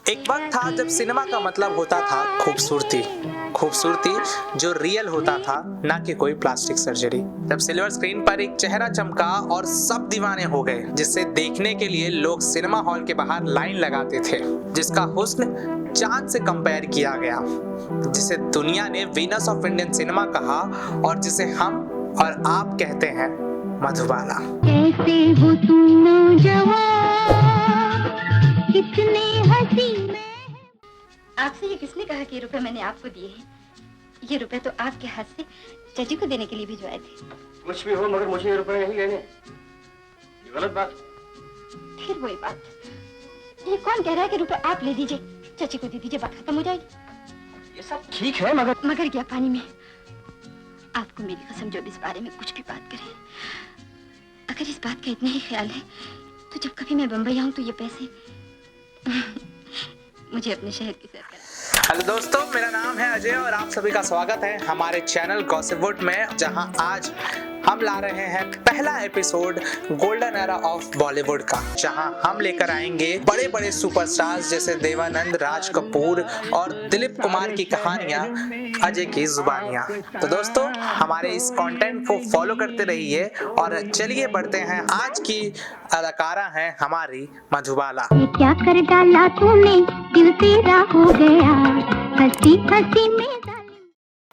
एक वक्त था जब सिनेमा का मतलब होता था खूबसूरती, खूबसूरती जो रियल होता था, ना कि कोई प्लास्टिक सर्जरी। जब सिल्वर स्क्रीन पर एक चेहरा चमका और सब दीवाने हो गए, जिसे देखने के लिए लोग सिनेमा हॉल के बाहर लाइन लगाते थे, जिसका हुस्न चांद से कंपेयर किया गया, जिसे दुनिया ने वीनस ऑफ इंडियन सिनेमा कहा और जिसे हम और आप कहते हैं मधुबाला। कैसे हो तुम जवान, कितने हसी में। आपसे ये किसने कहा कि ये रुपए मैंने आपको दिए हैं? ये रुपए तो आपके हाथ से चाची को देने के लिए भिजवाए थे। कुछ भी हो, मगर मुझे ये रुपए नहीं लेने। ये गलत बात। फिर वही बात, ये कौन कह रहा है कि रुपए आप ले लीजिए, चाची को दे दीजिए, बात खत्म हो जाएगी। ये सब ठीक है, मगर क्या पानी में? आपको मेरी कसम, जो इस बारे में कुछ भी बात करे, अगर इस बात का इतना ही ख्याल है तो जब कभी मैं बम्बई आऊं तो ये पैसे मुझे अपने शहर की सैर करा। हेलो दोस्तों, मेरा नाम है अजय और आप सभी का स्वागत है हमारे चैनल गॉसिपवुड में, जहां आज हम ला रहे हैं पहला episode golden era of Bollywood का, जहां हम लेकर आएंगे बड़े बड़े सुपरस्टार्स जैसे देवानंद, राज कपूर और दिलीप कुमार की कहानियां, अजय की जुबानियां। तो दोस्तों, हमारे इस कंटेंट को फॉलो करते रहिए और चलिए बढ़ते हैं। आज की अदाकारा है हमारी मधुबाला। ये क्या कर डाला तूने, दिल तेरा हो गया, हंसी हंसी में।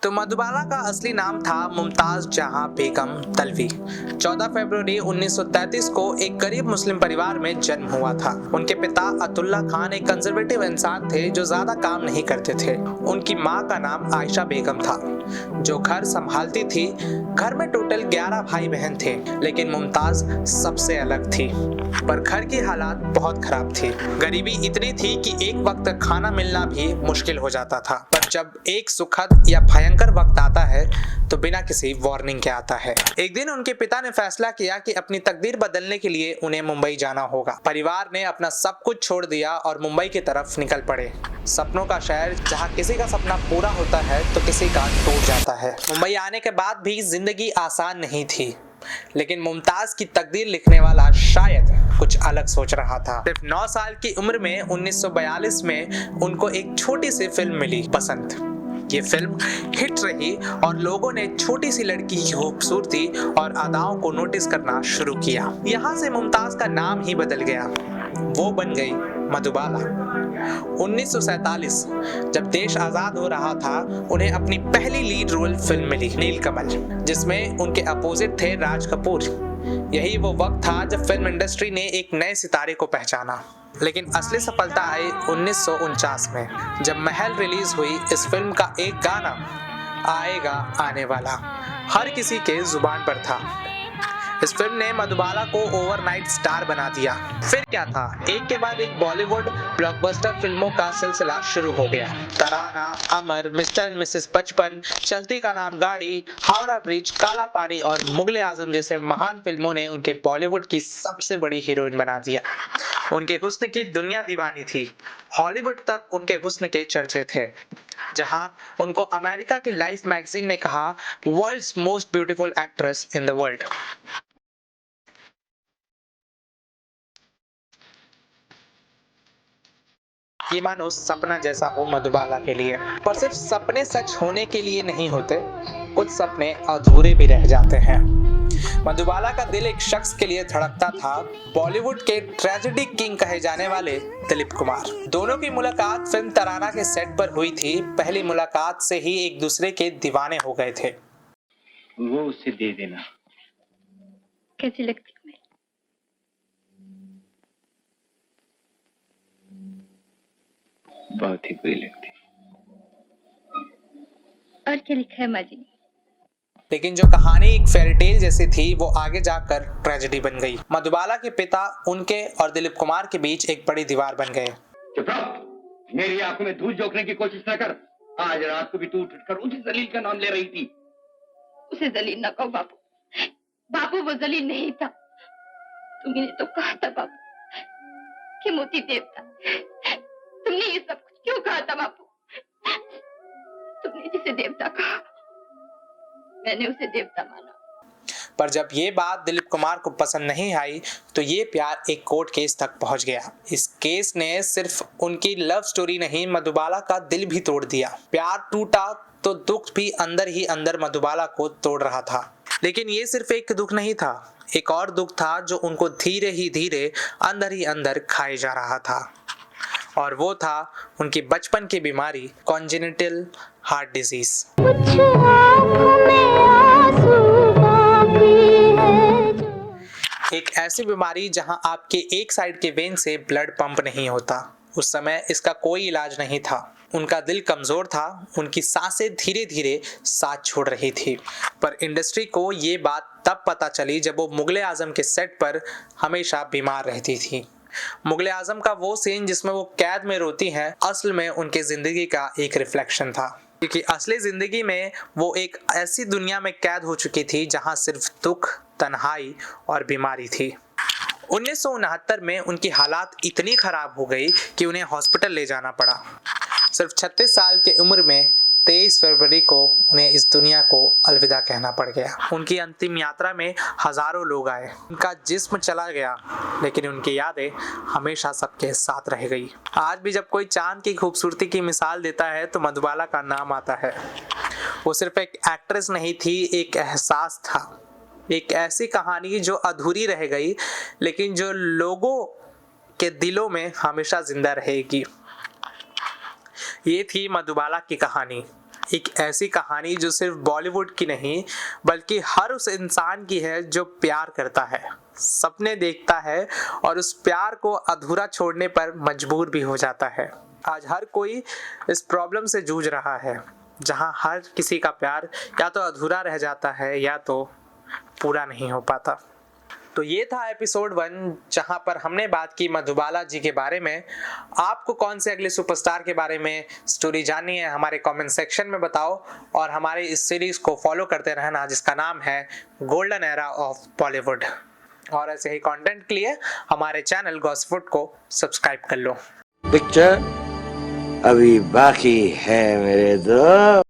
तो मधुबाला का असली नाम था मुमताज जहां बेगम तलवी। 14 फरवरी 1933 को एक गरीब मुस्लिम परिवार में जन्म हुआ था। उनके पिता अतुल्ला खान एक कंजर्वेटिव इंसान थे जो ज्यादा काम नहीं करते थे। उनकी माँ का नाम आयशा बेगम था, जो घर संभालती थी। घर में टोटल 11 भाई बहन थे, लेकिन मुमताज सबसे अलग थी। पर घर की हालात बहुत खराब थी। गरीबी इतनी थी कि एक वक्त खाना मिलना भी मुश्किल हो जाता था। पर जब एक सुखद या भयंकर वक्त आता है तो बिना किसी वार्निंग के आता है। एक दिन उनके पिता ने फैसला किया कि अपनी तकदीर बदलने के लिए उन्हें मुंबई जाना होगा। परिवार ने अपना सब कुछ छोड़ दिया और मुंबई की तरफ निकल पड़े। सपनों का शहर, जहां किसी का सपना पूरा होता है तो किसी का टूट जाता है। मुंबई आने के बाद भी जिंदगी आसान नहीं थी, लेकिन मुमताज की तकदीर लिखने वाला शायद कुछ अलग सोच रहा था। सिर्फ 9 साल की उम्र में 1942 में उनको एक छोटी सी फिल्म मिली, बसंत। ये फिल्म हिट रही और लोगों ने छोटी सी लड़की की खूबसूरती और अदाओं को नोटिस करना शुरू किया। यहाँ से मुमताज का नाम ही बदल गया, वो बन गई मधुबाला। 1947 जब देश आजाद हो रहा था, उन्हें अपनी पहली लीड रोल फिल्म मिली, नीलकमल, जिसमें उनके अपोजिट थे राज कपूर। यही वो वक्त था जब फिल्म इंडस्ट्री ने एक नए सितारे को पहचाना। लेकिन असली सफलता आई 1949 में, जब महल रिलीज हुई। इस फिल्म का एक गाना, आएगा आने वाला, हर किसी के जुबान पर था। इस फिल्म ने मधुबाला को ओवरनाइट स्टार बना दिया। फिर क्या था, एक के बाद एक बॉलीवुड ब्लॉकबस्टर फिल्मों का सिलसिला शुरू हो गया। तराना, अमर, मिस्टर एंड मिसेस बचपन, चलती का नाम गाड़ी, हावड़ा ब्रिज, काला पानी और मुगले आजम जैसे महान फिल्मों ने उनके बॉलीवुड की सबसे बड़ी हीरोइन बना दिया। उनके हुस्न की दुनिया दीवानी थी। हॉलीवुड तक उनके हुस्न के चर्चे थे, जहां उनको अमेरिका की लाइफ मैगजीन ने कहा world's most beautiful actress in the world. ये मानो सपना जैसा हो मधुबाला के लिए। पर सिर्फ सपने सच होने के लिए नहीं होते, कुछ सपने अधूरे भी रह जाते हैं। मधुबाला का दिल एक शख्स के लिए धड़कता था, बॉलीवुड के ट्रेजेडी किंग कहे जाने वाले दिलीप कुमार। दोनों की मुलाकात फिल्म तराना के सेट पर हुई थी। पहली मुलाकात से ही एक दूसरे के दीवाने हो गए थे। वो उसे दे देना। कैसी लगती हूँ मैं? बहुत ही बुरी लगती। और क्या लिखा है माँ जी ने? लेकिन जो कहानी एक फेयरटेल जैसी थी, वो आगे जाकर ट्रेजेडी बन गई। मधुबाला के पिता उनके और दिलीप कुमार के बीच एक बड़ी दीवार बन गए। चुप रहो, मेरी आंखों में धूल झोंकने की कोशिश न कर। आज रात को भी तू उठकर उसी जलील का नाम ले रही थी। उसे जलील न कहो बापू, बापू वो जलील नहीं था। तुमने तो कहा था बापू कि मोती देवता। तुमने ये सब कुछ क्यों कहा था बापू? तुमने जिसे देवता कहा, मैंने उसे देवता माना। पर जब ये बात दिलीप कुमार को पसंद नहीं आई तो ये प्यार एक कोर्ट केस तक पहुंच गया। इस केस ने सिर्फ उनकी लव स्टोरी नहीं, मधुबाला का दिल भी तोड़ दिया। प्यार टूटा तो दुख भी अंदर ही अंदर मधुबाला को तोड़ रहा था। लेकिन ये सिर्फ एक दुख नहीं था, एक और दुख था जो उनको धीरे ही धीरे अंदर ही अंदर खाए जा रहा था, और वो था उनकी बचपन की बीमारी, कॉन्जेनिटल हार्ट डिजीज। कुछ आँखों में आंसू बाकी है जो। एक ऐसी बीमारी जहां आपके एक साइड के वेन से ब्लड पंप नहीं होता। उस समय इसका कोई इलाज नहीं था। उनका दिल कमजोर था, उनकी सांसें धीरे धीरे साथ छोड़ रही थी। पर इंडस्ट्री को ये बात तब पता चली जब वो मुगले आजम के सेट पर हमेशा बीमार रहती थी। मुगले आजम का वो सीन जिसमें वो कैद में रोती हैं, असल में उनके जिंदगी का एक रिफ्लेक्शन था, क्योंकि असली जिंदगी में वो एक ऐसी दुनिया में कैद हो चुकी थी जहां सिर्फ दुख, तन्हाई और बीमारी थी। 1969 में उनकी हालात इतनी खराब हो गई कि उन्हें हॉस्पिटल ले जाना पड़ा। सिर्फ 36 साल की उम्र में 23 फरवरी को उन्हें इस दुनिया को अलविदा कहना पड़ गया। उनकी अंतिम यात्रा में हजारों लोग आए। उनका जिस्म चला गया, लेकिन उनकी यादें हमेशा सबके साथ रह गई। आज भी जब कोई चांद की खूबसूरती की मिसाल देता है तो मधुबाला का नाम आता है। वो सिर्फ एक एक्ट्रेस नहीं थी, एक एहसास था, एक ऐसी कहानी जो अधूरी रह गई लेकिन जो लोगों के दिलों में हमेशा जिंदा रहेगी। ये थी मधुबाला की कहानी, एक ऐसी कहानी जो सिर्फ बॉलीवुड की नहीं बल्कि हर उस इंसान की है जो प्यार करता है, सपने देखता है और उस प्यार को अधूरा छोड़ने पर मजबूर भी हो जाता है। आज हर कोई इस प्रॉब्लम से जूझ रहा है, जहां हर किसी का प्यार या तो अधूरा रह जाता है या तो पूरा नहीं हो पाता। तो ये था एपिसोड 1 जहां पर हमने बात की मधुबाला जी के बारे में। आपको कौन से अगले सुपरस्टार के बारे में स्टोरी जाननी है हमारे कमेंट सेक्शन में बताओ, और हमारे इस सीरीज को फॉलो करते रहना जिसका नाम है गोल्डन एरा ऑफ बॉलीवुड। और ऐसे ही कंटेंट के लिए हमारे चैनल गॉसिप को सब्सक्राइब कर लो। पिक्चर अभी बाकी है मेरे दोस्त।